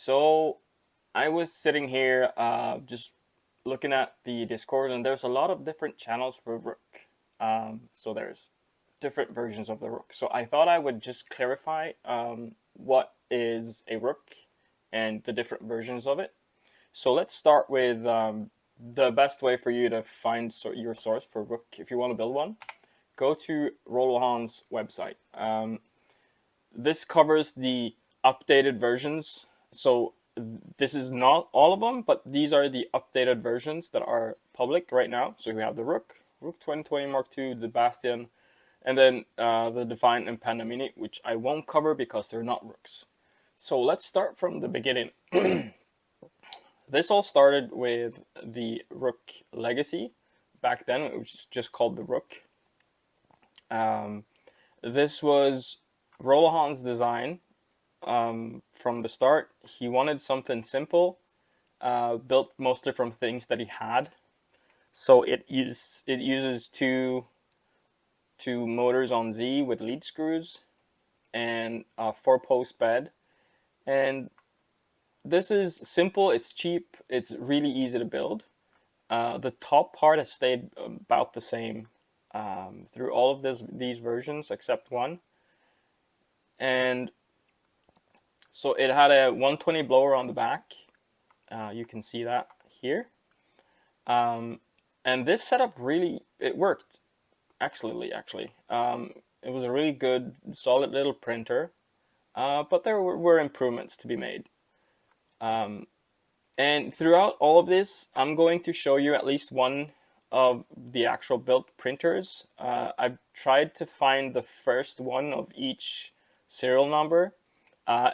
So I was sitting here just looking at the Discord, and there's a lot of different channels for Rook. So there's different versions of the Rook. So I thought I would just clarify what is a Rook and the different versions of it. So let's start with the best way for you to find your source for Rook if you want to build one. Go to Rolohaun's website. This covers the updated versions. So this is not all of them, but these are the updated versions that are public right now. So we have the Rook 2020 Mark II, the Bastion, and then the Divine and Panda Mini, which I won't cover because they're not Rooks. So let's start from the beginning. This all started with the Rook Legacy back then, which is just called the Rook. This was Rolohaun's design from the start. He wanted something simple, built mostly from things that he had. So it uses two motors on Z with lead screws and a 4-post bed. And this is simple, it's cheap, it's really easy to build. The top part has stayed about the same through all of these versions except one. And so it had a 120 blower on the back. You can see that here. And this setup it worked excellently, actually. It was a really good, solid little printer, but there were improvements to be made. And throughout all of this, I'm going to show you at least one of the actual built printers. I've tried to find the first one of each serial number,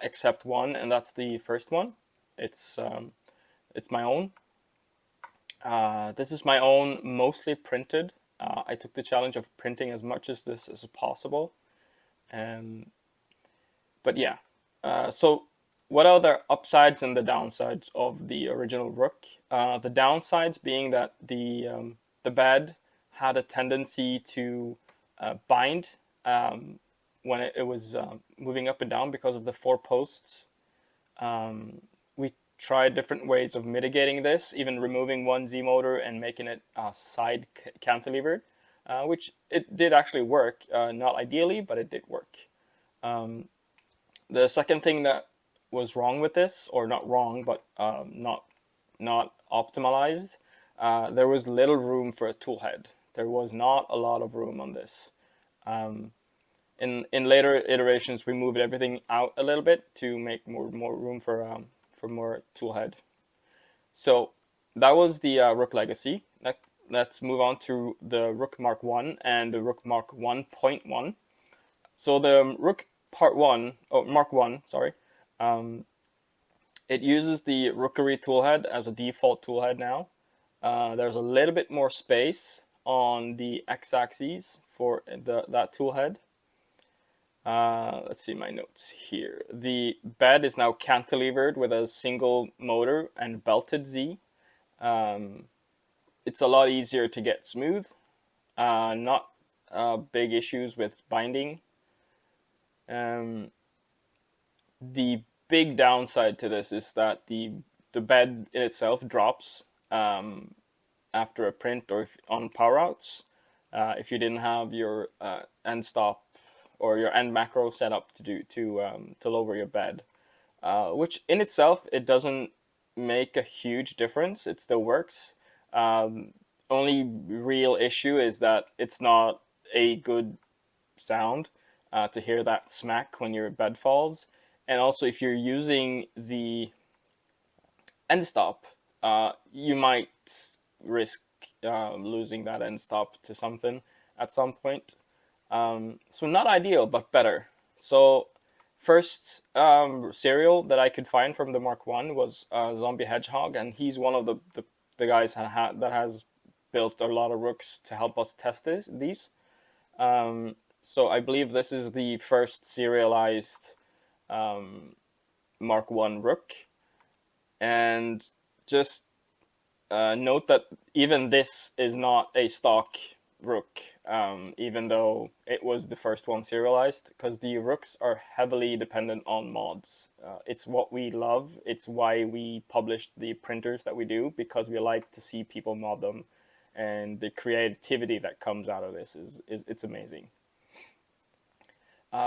except one, and that's the first one. It's my own. This is my own, mostly printed. I took the challenge of printing as much as this as possible. But yeah, so what are the upsides and the downsides of the original Rook? The downsides being that the bed had a tendency to bind when it was moving up and down because of the 4 posts. We tried different ways of mitigating this, even removing one Z motor and making it side cantilevered, which it did actually work. Not ideally, but it did work. The second thing that was wrong with this, or not wrong, but not optimized, there was little room for a tool head. There was not a lot of room on this. In later iterations, we moved everything out a little bit to make more room for more tool head. So that was the Rook Legacy. Let's move on to the Rook Mark 1 and the Rook Mark 1.1. So the Rook Mark 1, sorry, it uses the Rookery toolhead as a default toolhead now. There's a little bit more space on the x-axis for that toolhead. Let's see my notes here. The bed is now cantilevered with a single motor and belted Z. It's a lot easier to get smooth. Not big issues with binding. The big downside to this is that the bed in itself drops after a print or on power outs. If you didn't have your end stop or your end macro set up to lower your bed, which in itself it doesn't make a huge difference. It still works. Only real issue is that it's not a good sound to hear that smack when your bed falls. And also, if you're using the end stop, you might risk losing that end stop to something at some point. So not ideal, but better. So first serial that I could find from the Mark 1 was Zombie Hedgehog, and he's one of the guys that has built a lot of Rooks to help us test these. So I believe this is the first serialized Mark 1 Rook. And just note that even this is not a stock Rook, even though it was the first one serialized, because the Rooks are heavily dependent on mods. It's what we love. It's why we publish the printers that we do, because we like to see people mod them, and the creativity that comes out of this is it's amazing.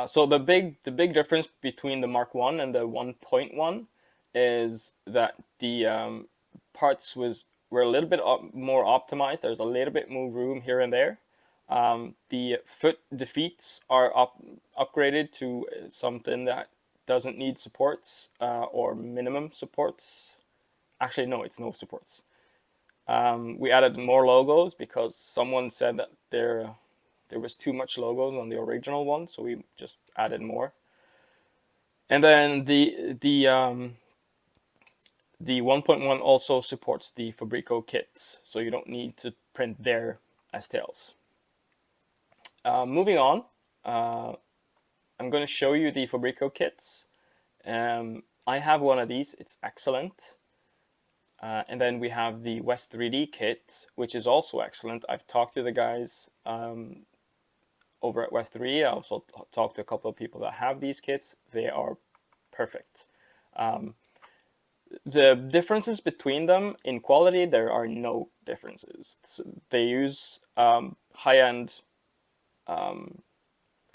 So the big difference between the Mark 1 and the 1.1 is that the parts were a little bit more optimized. There's a little bit more room here and there. The feet are upgraded to something that doesn't need supports or minimum supports. Actually, no, it's no supports. We added more logos because someone said that there was too much logos on the original one, so we just added more. And then the 1.1 also supports the Fabreeko kits, so you don't need to print their STLs. Moving on, I'm going to show you the Fabreeko kits. I have one of these, it's excellent. And then we have the West 3D kit, which is also excellent. I've talked to the guys over at West 3D. I also talked to a couple of people that have these kits. They are perfect. The differences between them in quality, there are no differences. So they use high-end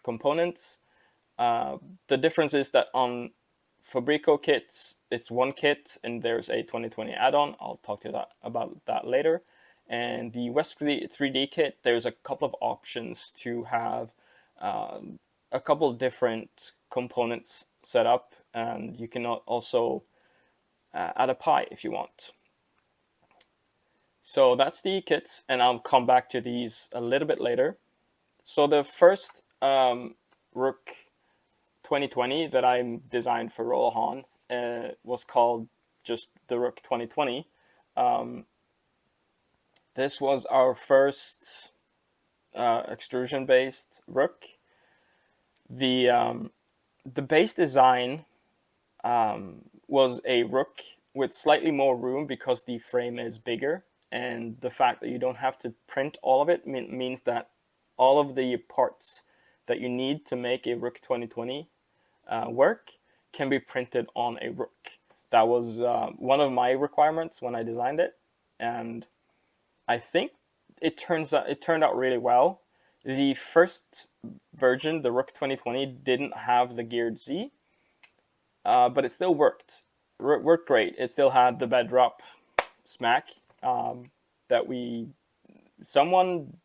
components. The difference is that on Fabreeko kits, it's one kit and there's a 2020 add-on. I'll talk to that about that later. And the West 3D kit, there's a couple of options to have a couple different components set up, and you can also add a pie if you want. So that's the kits, and I'll come back to these a little bit later. So the first Rook 2020 that I designed for Rolohaun was called just the Rook 2020. This was our first extrusion-based Rook. The base design was a Rook with slightly more room because the frame is bigger, and the fact that you don't have to print all of it means that all of the parts that you need to make a Rook 2020 work can be printed on a Rook. That was one of my requirements when I designed it, and I think it turned out really well. The first version, the Rook 2020, didn't have the geared Z, but it still worked. Worked great. It still had the bed drop smack that someone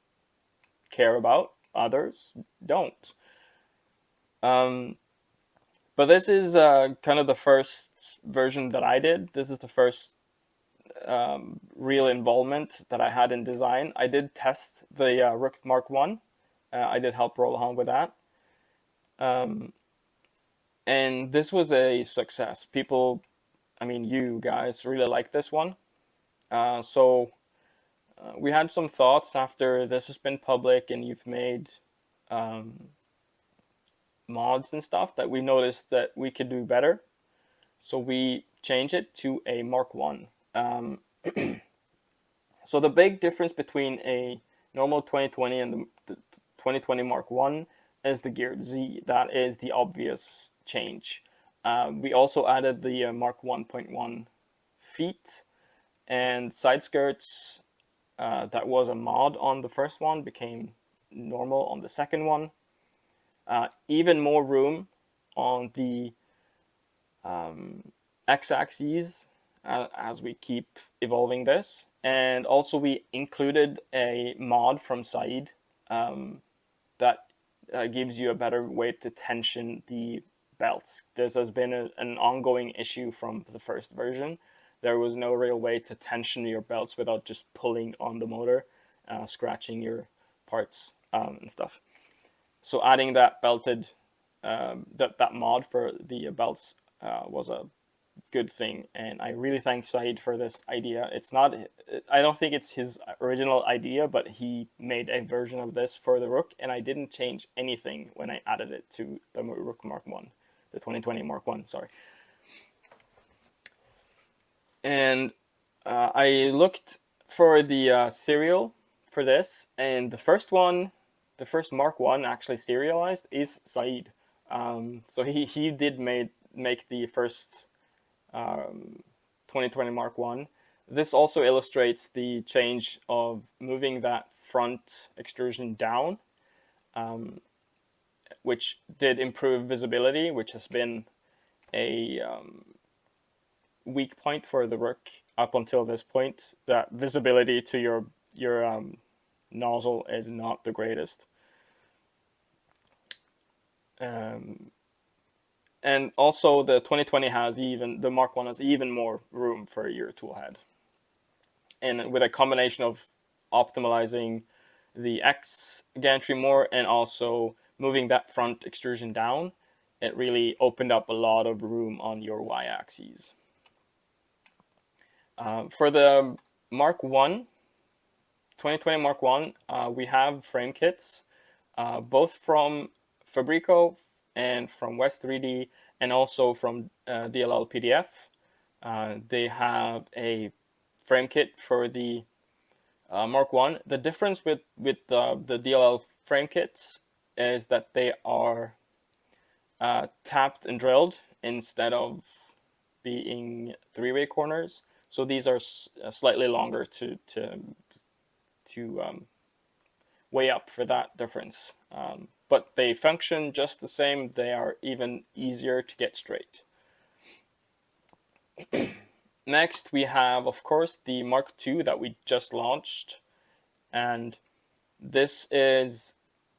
care about, others don't. But this is kind of the first version that I did. This is the first real involvement that I had in design. I did test the Rook Mark 1. I did help Rolohaun with that. And this was a success. People, I mean, you guys really like this one. So we had some thoughts after this has been public and you've made mods and stuff that we noticed that we could do better. So we changed it to a Mark 1. So the big difference between a normal 2020 and the 2020 Mark 1 is the geared Z. That is the obvious change. We also added the Mark 1.1 feet and side skirts. That was a mod on the first one, became normal on the second one. Even more room on the x-axes as we keep evolving this. And also we included a mod from Said that gives you a better way to tension the belts. This has been an ongoing issue from the first version. There was no real way to tension your belts without just pulling on the motor, scratching your parts and stuff. So adding that belted, that mod for the belts was a good thing, and I really thank Said for this idea. It's not, I don't think it's his original idea, but he made a version of this for the Rook, and I didn't change anything when I added it to the Rook Mark 1, the 2020 Mark 1, sorry. And I looked for the serial for this, and the first one, the first Mark 1 actually serialized is Saeed. So he did make the first 2020 Mark 1. This also illustrates the change of moving that front extrusion down, which did improve visibility, which has been a weak point for the Rook up until this point. That visibility to your nozzle is not the greatest. And also the 2020 has the Mark 1 has even more room for your tool head. And with a combination of optimizing the X gantry more and also moving that front extrusion down, it really opened up a lot of room on your Y-axis. For the Mark 1, 2020 Mark 1, we have frame kits, both from Fabreeko and from West 3D, and also from DLL PDF. They have a frame kit for the Mark 1. The difference with the DLL frame kits is that they are tapped and drilled instead of being three-way corners. So these are slightly longer to weigh up for that difference. But they function just the same. They are even easier to get straight. Next, we have, of course, the Mark II that we just launched. And this is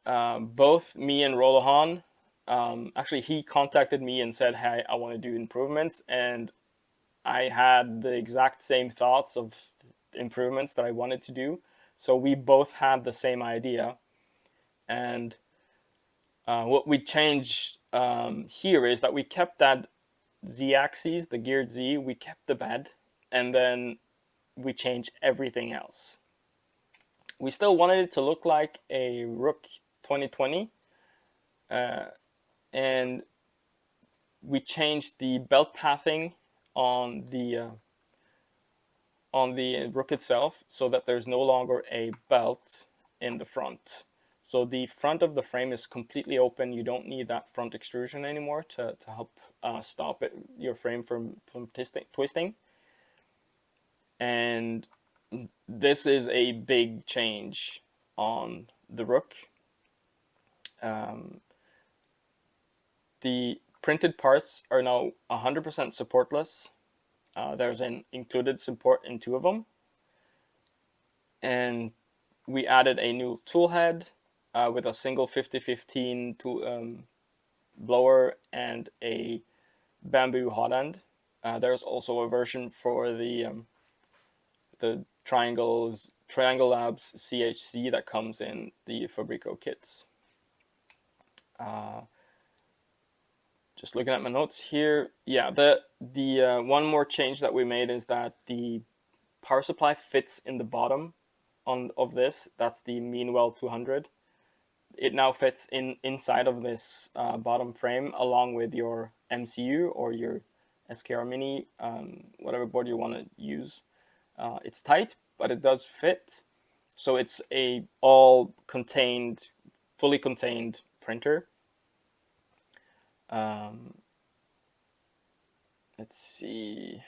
both me and Rolohaun. Actually, he contacted me and said, hey, I want to do improvements. And I had the exact same thoughts of improvements that I wanted to do. So we both had the same idea. And what we changed here is that we kept that Z-axis, the geared Z, we kept the bed, and then we changed everything else. We still wanted it to look like a Rook 2020, and we changed the belt pathing on the Rook itself so that there's no longer a belt in the front. So the front of the frame is completely open. You don't need that front extrusion anymore to help stop your frame from twisting. And this is a big change on the Rook. The printed parts are now 100% supportless. There's an included support in 2 of them. And we added a new tool head with a single 5015 blower and a bamboo hot end. There's also a version for the Triangle Labs CHC that comes in the Fabreeko kits. Just looking at my notes here, yeah, the one more change that we made is that the power supply fits in the bottom of this. That's the Meanwell 200. It now fits inside of this bottom frame along with your MCU or your SKR Mini, whatever board you want to use. It's tight, but it does fit. So it's a all contained, fully contained printer. Let's see.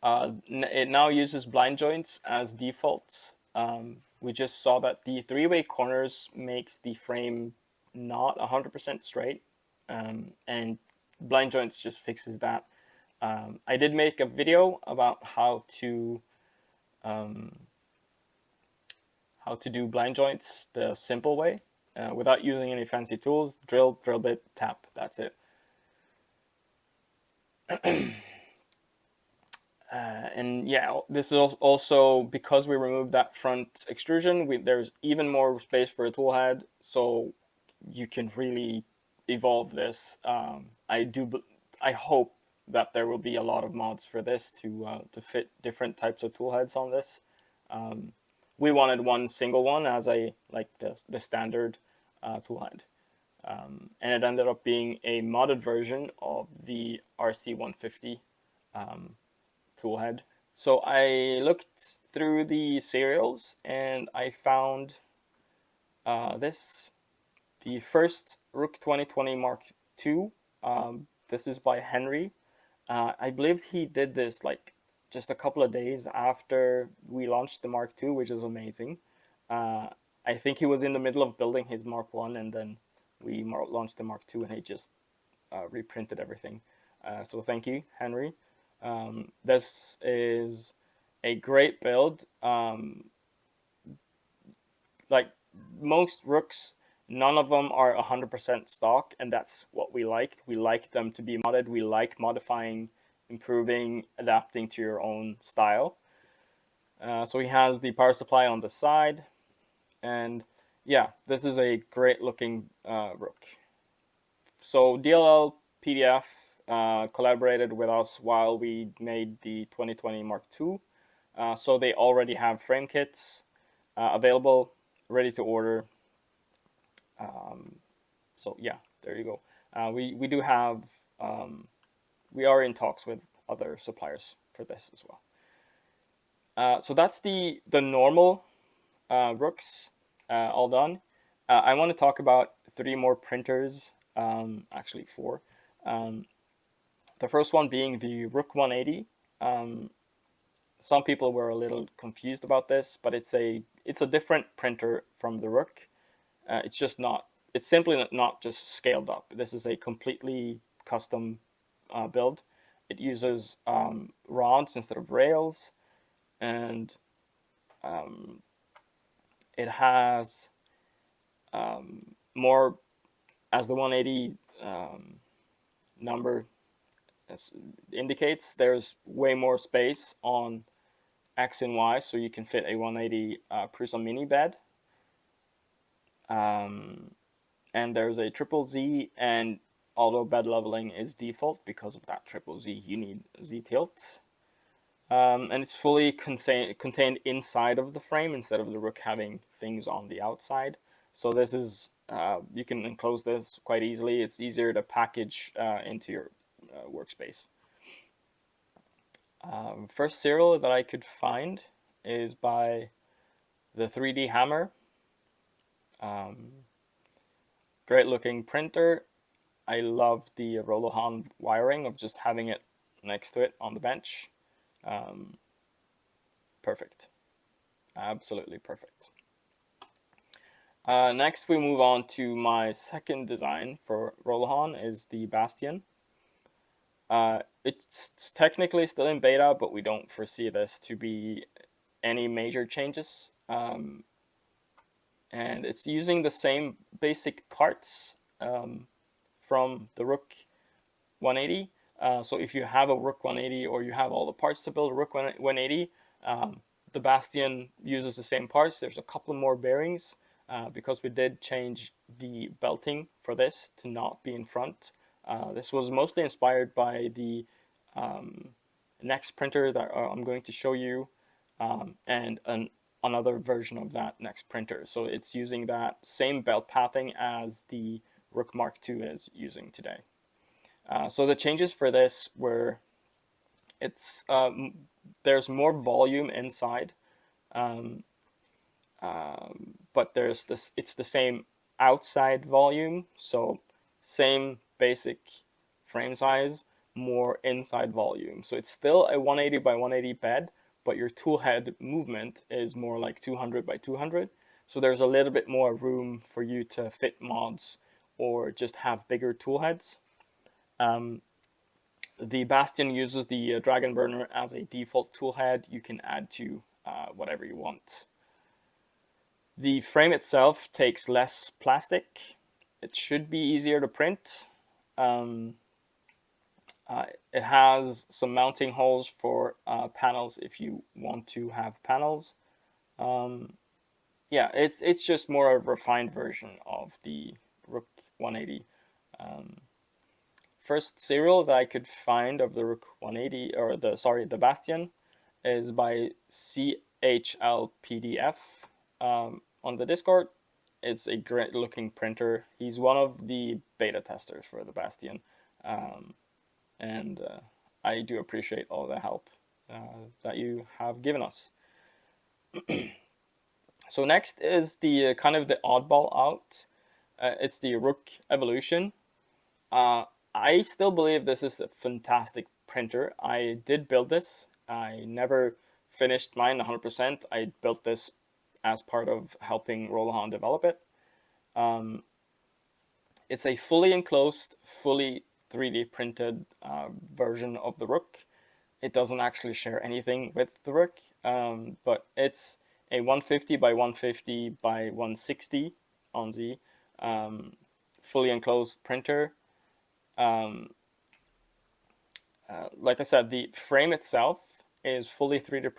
It now uses blind joints as default. We just saw that the three-way corners makes the frame not 100% straight, and blind joints just fixes that. I did make a video about how to do blind joints the simple way, without using any fancy tools. Drill bit, tap, that's it. And yeah, this is also because we removed that front extrusion, there's even more space for a tool head, so you can really evolve this. I hope that there will be a lot of mods for this to fit different types of tool heads on this. We wanted one single one as the standard tool head, and it ended up being a modded version of the RC150 tool head. So I looked through the serials and I found this, the first Rook 2020 Mark II. This is by Henry. I believe he did this like just a couple of days after we launched the Mark II, which is amazing. Uh, I think he was in the middle of building his Mark One, and then we launched the Mark II, and he just reprinted everything. So thank you, Henry. This is a great build. Like most Rooks, none of them are 100% stock, and that's what we like. We like them to be modded. We like modifying, improving, adapting to your own style. So he has the power supply on the side, and yeah, this is a great looking Rook. So DLL PDF collaborated with us while we made the 2020 Mark II. So they already have frame kits available, ready to order. So yeah, there you go. We do have we are in talks with other suppliers for this as well. So that's the normal Rooks all done. I want to talk about three more printers, actually four. The first one being the Rook 180. Some people were a little confused about this, but it's a different printer from the Rook. It's just not. It's simply not just scaled up. This is a completely custom build. It uses rods instead of rails, and it has more, as the 180 number indicates, there's way more space on X and Y, so you can fit a 180 Prusa mini bed. And there's a triple Z, and although bed leveling is default because of that triple Z, you need Z tilt. And it's fully contained inside of the frame instead of the Rook having things on the outside. So this is, you can enclose this quite easily. It's easier to package into your workspace. First serial that I could find is by the 3D Hammer. Great looking printer. I love the Rolohaun wiring of just having it next to it on the bench. Perfect. Absolutely perfect. Next, we move on to my second design for Rolohaun is the Bastion. It's technically still in beta, but we don't foresee this to be any major changes. And it's using the same basic parts from the Rook 180. So if you have a Rook 180 or you have all the parts to build a Rook 180, the Bastion uses the same parts. There's a couple more bearings because we did change the belting for this to not be in front. This was mostly inspired by the next printer that I'm going to show you and another version of that next printer. So it's using that same belt pathing as the Rook Mark II is using today. So the changes for this were, it's there's more volume inside, but there's this. It's the same outside volume, so same basic frame size, more inside volume. So it's still a 180 by 180 bed, but your tool head movement is more like 200 by 200. So there's a little bit more room for you to fit mods or just have bigger tool heads. The Bastion uses the Dragon Burner as a default tool head. You can add to whatever you want. The frame itself takes less plastic. It should be easier to print. It has some mounting holes for panels if you want to have panels. Yeah, it's just more a refined version of the Rook 180. First serial that I could find of the Rook 180, or the Bastion, is by CHLPDF on the Discord. It's a great looking printer. He's one of the beta testers for the Bastion, and I do appreciate all the help that you have given us. So next is the kind of the oddball out. It's the Rook Evolution. I still believe this is a fantastic printer. I did build this. I never finished mine 100%. I built this as part of helping Rolohaun develop it. It's a fully enclosed, fully 3D printed version of the Rook. It doesn't actually share anything with the Rook, but it's a 150 by 150 by 160 on Z fully enclosed printer. Like I said, the frame itself is fully 3D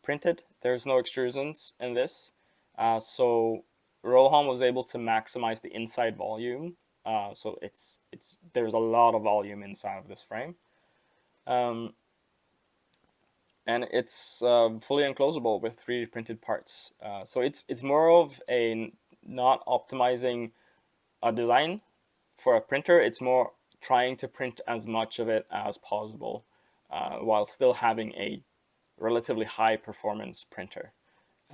printed. There's no extrusions in this. So Rolohaun was able to maximize the inside volume. So there's a lot of volume inside of this frame. And it's fully enclosable with 3D printed parts. So it's more of a not optimizing a design for a printer. It's more trying to print as much of it as possible while still having a relatively high performance printer.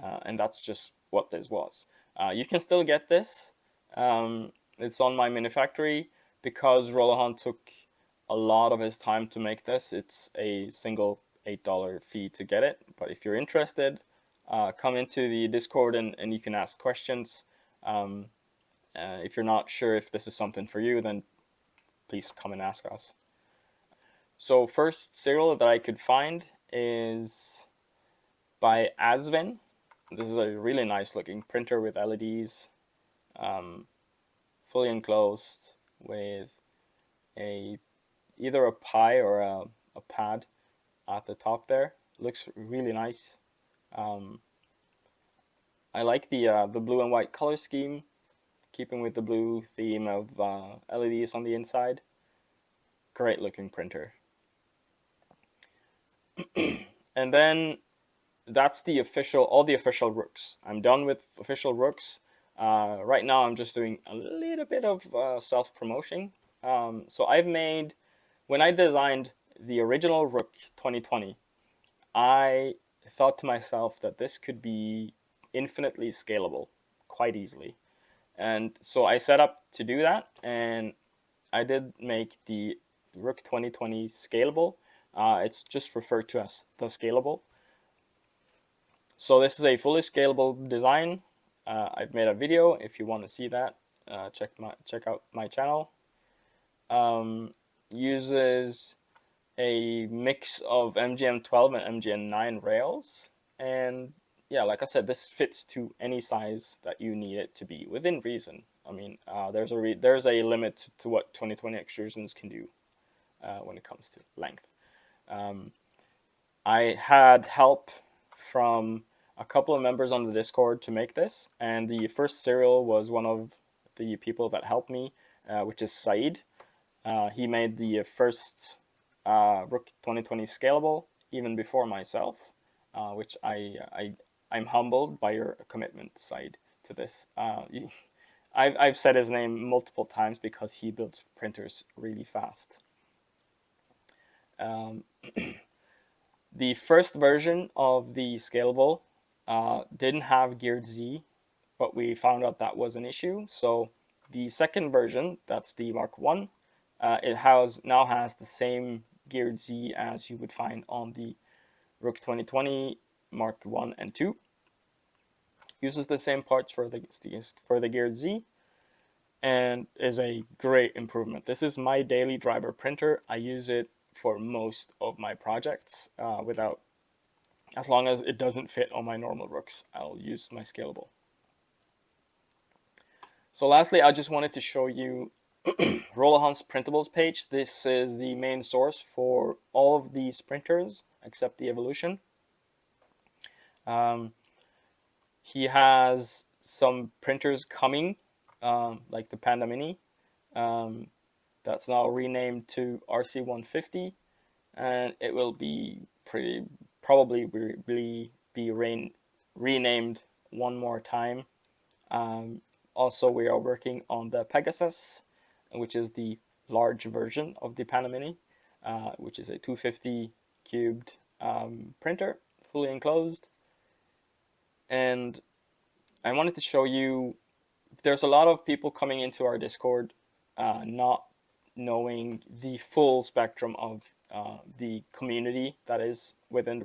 And that's just what this was. You can still get this. It's on my Minifactory. Because Rolohaun took a lot of his time to make this, it's a single $8 fee to get it. But if you're interested, come into the Discord and you can ask questions. If you're not sure if this is something for you, then please come and ask us. So first serial that I could find is by Asvin. This is a really nice looking printer with LEDs, fully enclosed with either a Pi or a pad at the top there. Looks really nice. I like the blue and white color scheme, keeping with the blue theme of LEDs on the inside. Great looking printer. And then that's all the official Rooks. I'm done with official Rooks. Right now I'm just doing a little bit of self-promotion. So when I designed the original Rook 2020, I thought to myself that this could be infinitely scalable quite easily. And so I set up to do that, and I did make the Rook 2020 scalable. It's just referred to as the scalable. So this is a fully scalable design. I've made a video. If you want to see that, check out my channel. Uses a mix of MGM12 and MGM9 rails, and yeah, like I said, this fits to any size that you need it to be within reason. I mean, there's a limit to what 2020 extrusions can do when it comes to length. I had help from a couple of members on the Discord to make this, and the first serial was one of the people that helped me, which is Saeed. He made the first Rook 2020 scalable even before myself, which I'm humbled by your commitment, Saeed, to this. I've said his name multiple times because he builds printers really fast. The first version of the scalable didn't have geared Z, but we found out that was an issue. So the second version, that's the Mark 1, it now has the same geared Z as you would find on the Rook 2020 Mark 1 and 2. Uses the same parts for the geared Z, and is a great improvement. This is my daily driver printer. I use it for most of my projects as long as it doesn't fit on my normal Rooks, I'll use my scalable. So lastly, I just wanted to show you Rolohaun's printables page. This is the main source for all of these printers except the Evolution. He has some printers coming, like the Panda Mini. That's now renamed to RC150, and it will be probably be renamed one more time. Also, we are working on the Pegasus, which is the large version of the Panda Mini, which is a 250 cubed printer, fully enclosed. And I wanted to show you, there's a lot of people coming into our Discord not knowing the full spectrum of the community that is within the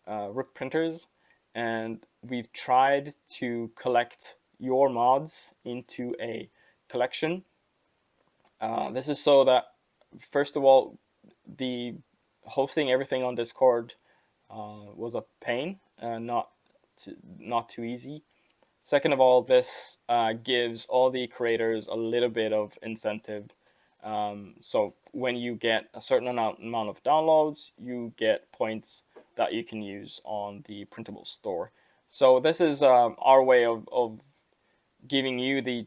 Rook printers, and we've tried to collect your mods into a collection. This is so that, first of all, the hosting everything on Discord was a pain, not too easy. Second of all, this gives all the creators a little bit of incentive. So when you get a certain amount of downloads, you get points that you can use on the printable store. So this is our way of giving you the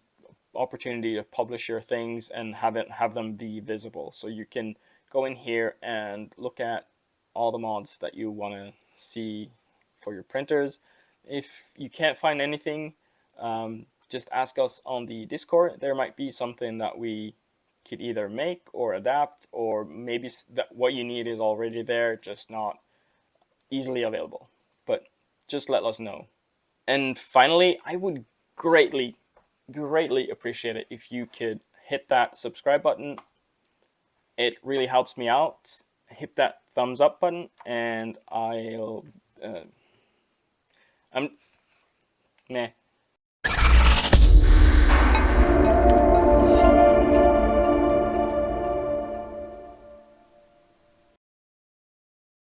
opportunity to publish your things and have them be visible. So you can go in here and look at all the mods that you want to see for your printers. If you can't find anything, just ask us on the Discord. There might be something that we could either make or adapt, or maybe that what you need is already there, just not easily available. But just let us know. And finally, I would greatly appreciate it if you could hit that subscribe button. It really helps me out. Hit that thumbs up button, and I'm meh.